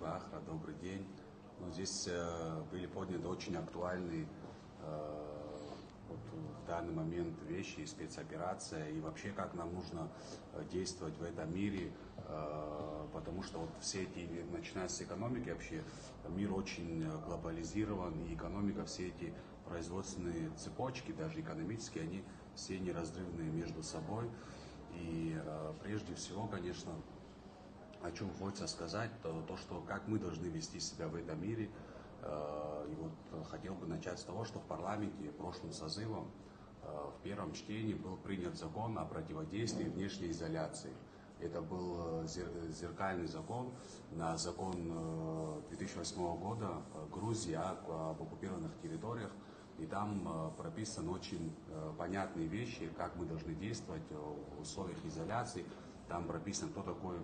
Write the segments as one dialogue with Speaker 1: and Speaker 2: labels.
Speaker 1: Ахра, добрый день. Ну, здесь были подняты очень актуальные вот, в данный момент вещи, спецоперация и вообще как нам нужно действовать в этом мире, потому что вот все эти, начиная с экономики вообще, мир очень глобализирован, и экономика, все эти производственные цепочки, даже экономические, они все неразрывные между собой. И прежде всего, конечно, о чем хочется сказать, то, что как мы должны вести себя в этом мире. И вот хотел бы начать с того, что в парламенте прошлым созывом в первом чтении был принят закон о противодействии внешней изоляции. Это был зеркальный закон на закон 2008 года Грузии об оккупированных территориях. И там прописаны очень понятные вещи, как мы должны действовать в условиях изоляции. Там прописано, кто такой,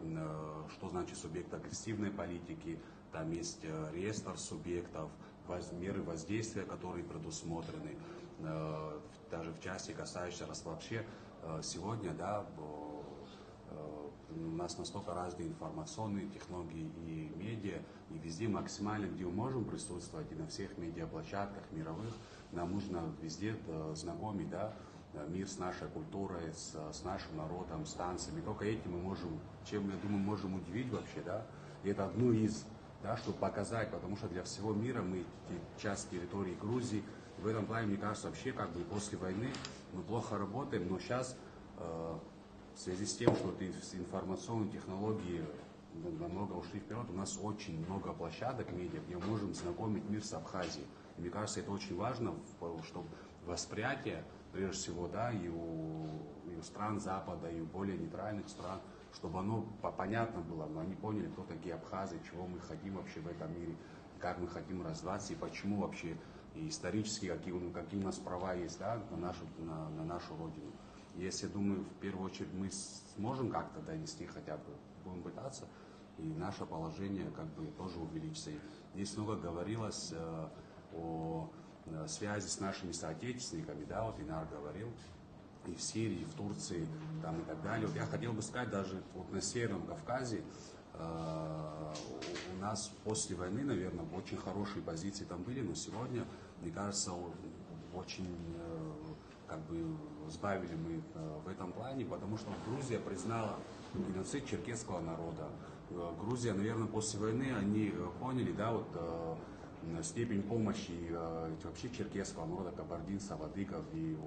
Speaker 1: что значит субъект агрессивной политики, там есть реестр субъектов, меры воздействия, которые предусмотрены, даже в части, касающейся вообще сегодня, да, у нас настолько разные информационные технологии и медиа, и везде максимально, где мы можем присутствовать, и на всех медиаплощадках мировых, нам нужно везде знакомить, да, мир с нашей культурой, с нашим народом, с танцами. Только этим мы можем, чем, я думаю, можем удивить вообще, да. И это одно из, да, чтобы показать, потому что для всего мира мы часть территории Грузии. В этом плане, мне кажется, вообще как бы после войны мы плохо работаем, но сейчас в связи с тем, что информационные технологии намного ушли вперед, у нас очень много площадок медиа, где мы можем знакомить мир с Абхазией. И мне кажется, это очень важно, чтобы восприятие, прежде всего, да, и у стран Запада, и у более нейтральных стран, чтобы оно понятно было, но они поняли, кто такие абхазы, чего мы хотим вообще в этом мире, как мы хотим развиваться, и почему вообще, и исторически, какие у нас права есть, да, на нашу родину. Если, думаю, в первую очередь мы сможем как-то донести, хотя бы будем пытаться, и наше положение как бы тоже увеличится. И здесь много говорилось о связи с нашими соотечественниками, да, вот Инар говорил, и в Сирии, и в Турции, там, и так далее. Вот я хотел бы сказать, даже вот на Северном Кавказе у нас после войны, наверное, очень хорошие позиции там были, но сегодня, мне кажется, очень как бы сбавили мы в этом плане, потому что Грузия признала геноцид черкесского народа. Грузия, наверное, после войны они поняли, да, вот степень помощи вообще черкесского народа, кабардинцев, адыгов и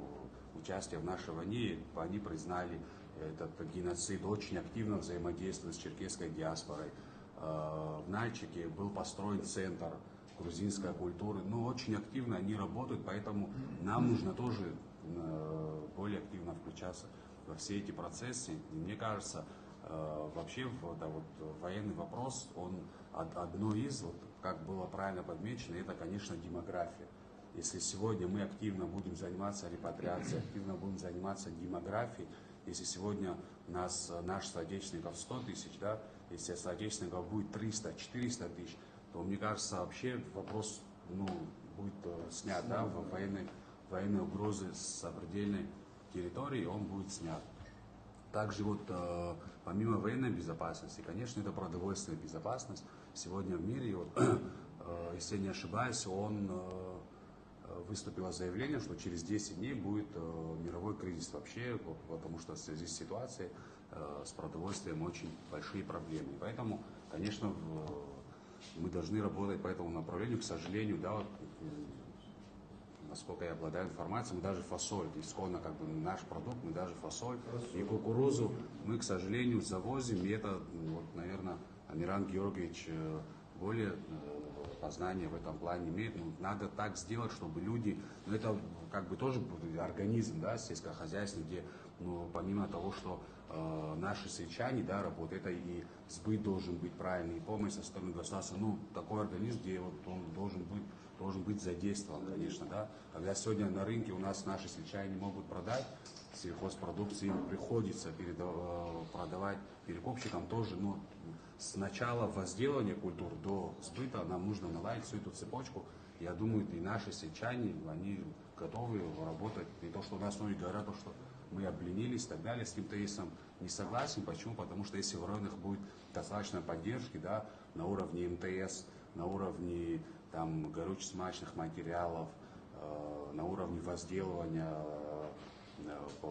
Speaker 1: участия в нашей войне, они признали этот геноцид, очень активно взаимодействуют с черкесской диаспорой. В Нальчике был построен центр грузинской культуры, но очень активно они работают, поэтому нам нужно тоже более активно включаться во все эти процессы. И мне кажется, вообще да, вот, военный вопрос, он одно из, вот, как было правильно подмечено, это, конечно, демография. Если сегодня мы активно будем заниматься репатриацией, активно будем заниматься демографией, если сегодня наших соотечественников 100 тысяч, да, если соотечественников будет 300-400 тысяч, то, мне кажется, вообще вопрос будет снят, да, военной угрозы с сопредельной территории, он будет снят. Также вот помимо военной безопасности, конечно, это продовольственная безопасность. Сегодня в мире, вот, если я не ошибаюсь, он выступило заявление, что через 10 дней будет мировой кризис вообще, потому что в связи с ситуацией с продовольствием очень большие проблемы. Поэтому, конечно, мы должны работать по этому направлению. К сожалению, да, вот, насколько я обладаю информацией, мы даже фасоль, исконно как бы наш продукт, мы даже фасоль и кукурузу мы, к сожалению, завозим. И это, вот, наверное, Амиран Георгиевич более познание в этом плане имеет. Надо так сделать, чтобы люди, это как бы тоже организм, да, сельскохозяйственный, где помимо того, что наши сельчане, да, работают, это и сбыт должен быть правильный, и помощь со стороны государства, такой организм, где вот он должен быть задействован, конечно, да. Когда сегодня на рынке у нас наши сельчане не могут продать сельхозпродукцию, им приходится продавать перекупщикам тоже, с начала возделывания культур до сбыта нам нужно наладить всю эту цепочку. Я думаю, и наши сельчане, они готовы работать. И то, что у нас многие говорят, то, что мы обленились и так далее. С МТСом не согласен. Почему? Потому что если в районах будет достаточно поддержки, да, на уровне МТС, на уровне там горюче-смазочных материалов, на уровне возделывания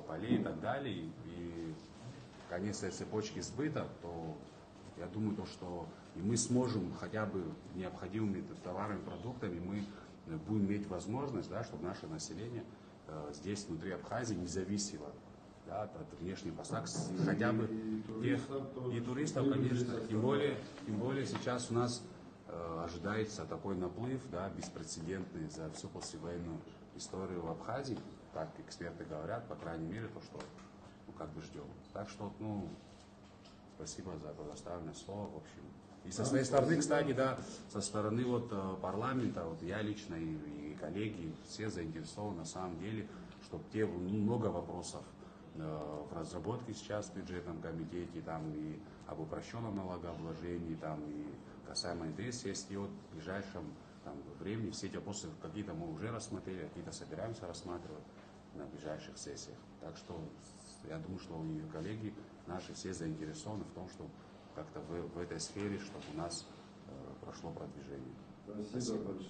Speaker 1: полей и так далее, и конечной цепочки сбыта, то я думаю, что и мы сможем хотя бы необходимыми товарами, продуктами, мы будем иметь возможность, да, чтобы наше население здесь, внутри Абхазии, не зависело, да, от внешних поставок, хотя бы тех, и туристов, конечно, тем более сейчас у нас ожидается такой наплыв, да, беспрецедентный за всю послевоенную историю в Абхазии, так эксперты говорят, по крайней мере, то, что как бы ждем. Так что, спасибо за предоставленное слово, в общем. И со своей стороны, кстати, да, со стороны парламента, я лично и коллеги, все заинтересованы на самом деле, чтобы много вопросов в разработке сейчас в бюджетном комитете, там и об упрощенном налогообложении, там и касаемо НДС, есть, и в ближайшем времени все эти вопросы какие-то мы уже рассмотрели, какие-то собираемся рассматривать на ближайших сессиях. Так что я думаю, что и коллеги наши все заинтересованы в том, что как-то в этой сфере, чтобы у нас прошло продвижение.
Speaker 2: Спасибо большое.